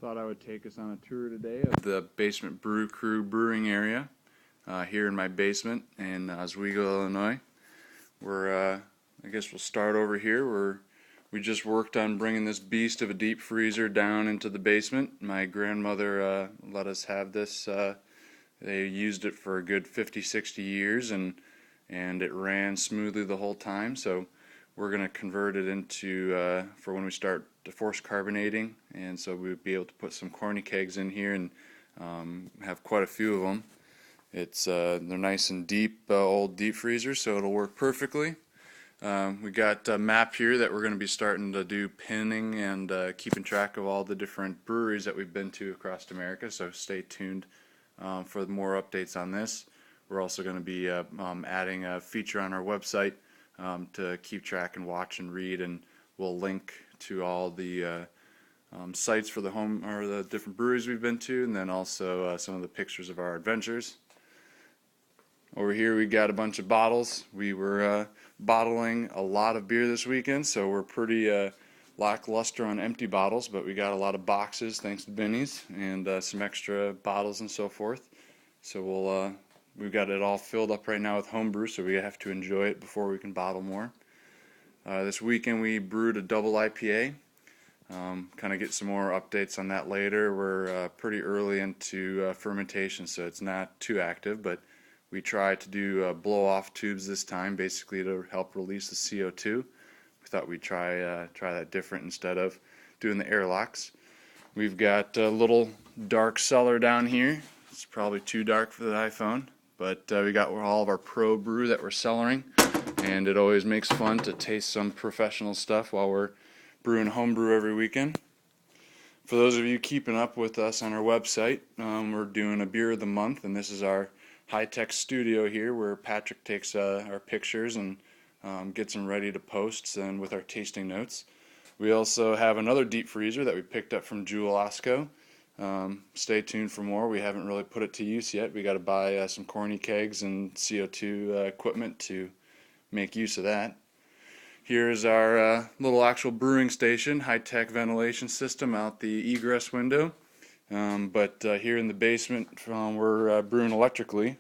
thought I would take us on a tour today of the Basement Brew Crew brewing area here in my basement in Oswego, Illinois. I guess we'll start over here. We just worked on bringing this beast of a deep freezer down into the basement. My grandmother let us have this. They used it for a good 50-60 years, and it ran smoothly the whole time. So we're going to convert it into for when we start to force carbonating, and so we would be able to put some corny kegs in here and have quite a few of them. They're nice and deep, old deep freezers, so it'll work perfectly. We got a map here that we're going to be starting to do pinning and keeping track of all the different breweries that we've been to across America, so stay tuned for more updates on this. We're also going to be adding a feature on our website to keep track and watch and read, and we'll link to all the sites for the different breweries we've been to, and then also some of the pictures of our adventures. Over here we got a bunch of bottles. We were bottling a lot of beer this weekend, so we're pretty lackluster on empty bottles, but we got a lot of boxes thanks to Benny's and some extra bottles and so forth. So we've got it all filled up right now with homebrew, so we have to enjoy it before we can bottle more. This weekend we brewed a double IPA. Kind of get some more updates on that later. We're pretty early into fermentation, so it's not too active, but we tried to do blow-off tubes this time, basically to help release the CO2. We thought we'd try that different instead of doing the airlocks. We've got a little dark cellar down here. It's probably too dark for the iPhone, but we got all of our pro brew that we're cellaring, and it always makes fun to taste some professional stuff while we're brewing homebrew every weekend. For those of you keeping up with us on our website, we're doing a beer of the month, and this is our high-tech studio here where Patrick takes our pictures and gets them ready to post, and with our tasting notes. We also have another deep freezer that we picked up from Jewel Osco. Stay tuned for more. We haven't really put it to use yet. We got to buy some corny kegs and CO2 equipment to make use of that. Here's our little actual brewing station, high-tech ventilation system out the egress window. But here in the basement we're brewing electrically,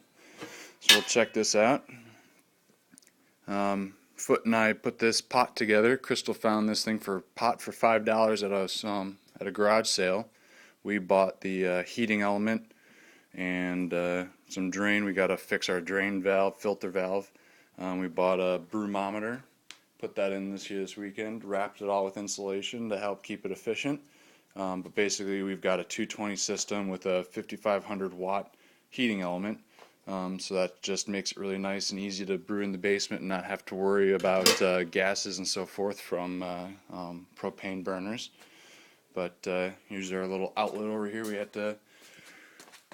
so we'll check this out. Foot and I put this pot together. Crystal found this thing for $5 at a garage sale. We bought the heating element and some drain. We got to fix our drain valve, filter valve. We bought a brewmometer, put that in this weekend, wrapped it all with insulation to help keep it efficient. But basically we've got a 220 system with a 5500 watt heating element, so that just makes it really nice and easy to brew in the basement and not have to worry about gases and so forth from propane burners. But here's our little outlet over here. We had to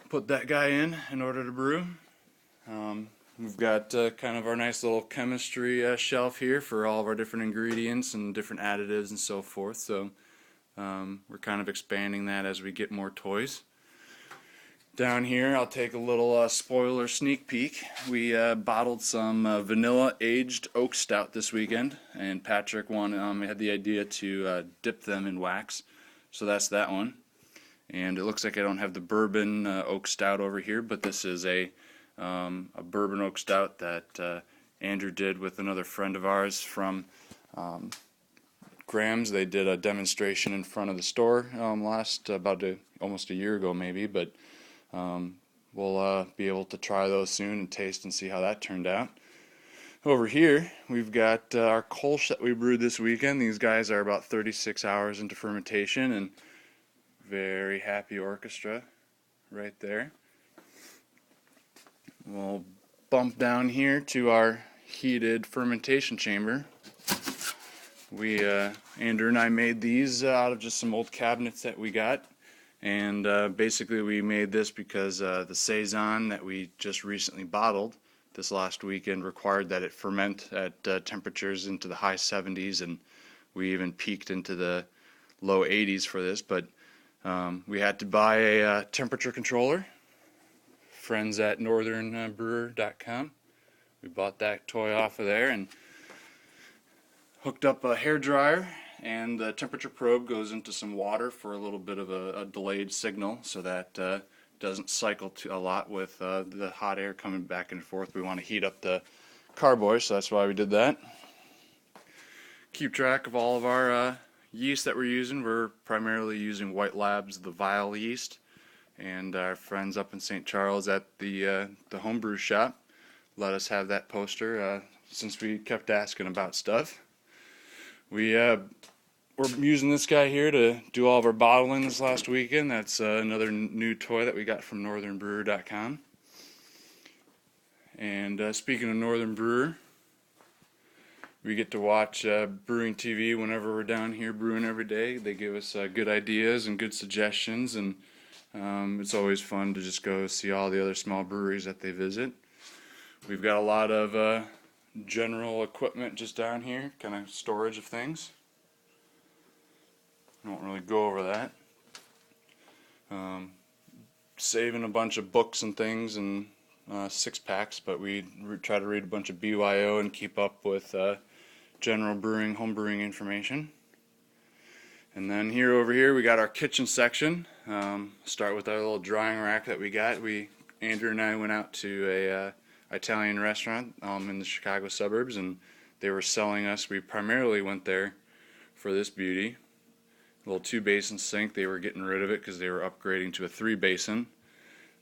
put that guy in order to brew. We've got kind of our nice little chemistry shelf here for all of our different ingredients and different additives and so forth. So we're kind of expanding that as we get more toys. Down here I'll take a little spoiler sneak peek. We bottled some vanilla aged oak stout this weekend, and Patrick had the idea to dip them in wax. So that's that one. And it looks like I don't have the bourbon oak stout over here, but this is a bourbon oak stout that Andrew did with another friend of ours from Graham's. They did a demonstration in front of the store almost a year ago maybe, but we'll be able to try those soon and taste and see how that turned out. Over here we've got our Kolsch that we brewed this weekend. These guys are about 36 hours into fermentation, and very happy orchestra right there. We'll bump down here to our heated fermentation chamber. Andrew and I made these out of just some old cabinets that we got, and basically we made this because the Saison that we just recently bottled this last weekend required that it ferment at temperatures into the high 70s, and we even peaked into the low 80s for this, but we had to buy a temperature controller. Friends at northernbrewer.com. We bought that toy off of there and hooked up a hair dryer and the temperature probe goes into some water for a little bit of a delayed signal, so that doesn't cycle a lot with the hot air coming back and forth. We want to heat up the carboy, so that's why we did that. Keep track of all of our yeast that we're using. We're primarily using White Labs, the vial yeast, and our friends up in St. Charles at the homebrew shop let us have that poster since we kept asking about stuff. We're using this guy here to do all of our bottling this last weekend. That's another new toy that we got from northernbrewer.com. And speaking of Northern Brewer, we get to watch brewing TV whenever we're down here brewing every day. They give us good ideas and good suggestions, and it's always fun to just go see all the other small breweries that they visit. We've got a lot of general equipment just down here, kind of storage of things. I won't really go over that. Saving a bunch of books and things and 6-packs, but we try to read a bunch of BYO and keep up with general brewing, home brewing information. And then over here we got our kitchen section. Start with our little drying rack that we got. Andrew and I went out to a Italian restaurant in the Chicago suburbs, and they were selling us. We primarily went there for this beauty. Little 2-basin sink. They were getting rid of it because they were upgrading to a 3-basin.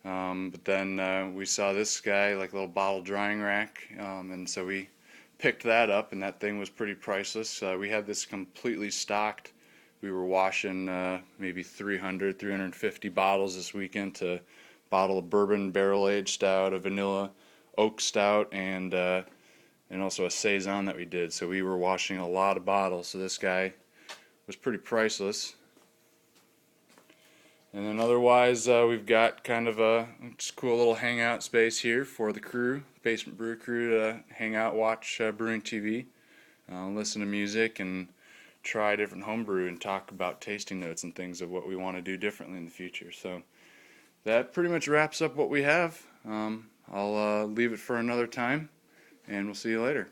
But then we saw this guy, like a little bottle drying rack, and so we picked that up, and that thing was pretty priceless. We had this completely stocked. We were washing maybe 350 bottles this weekend, to bottle of bourbon barrel-aged stout, a vanilla oak stout, and also a saison that we did. So we were washing a lot of bottles. So this guy was pretty priceless. And then otherwise, we've got kind of a just cool little hangout space here for the crew, Basement Brew Crew, to hang out, watch brewing TV, listen to music, and try different homebrew and talk about tasting notes and things of what we want to do differently in the future. So that pretty much wraps up what we have. I'll leave it for another time, and we'll see you later.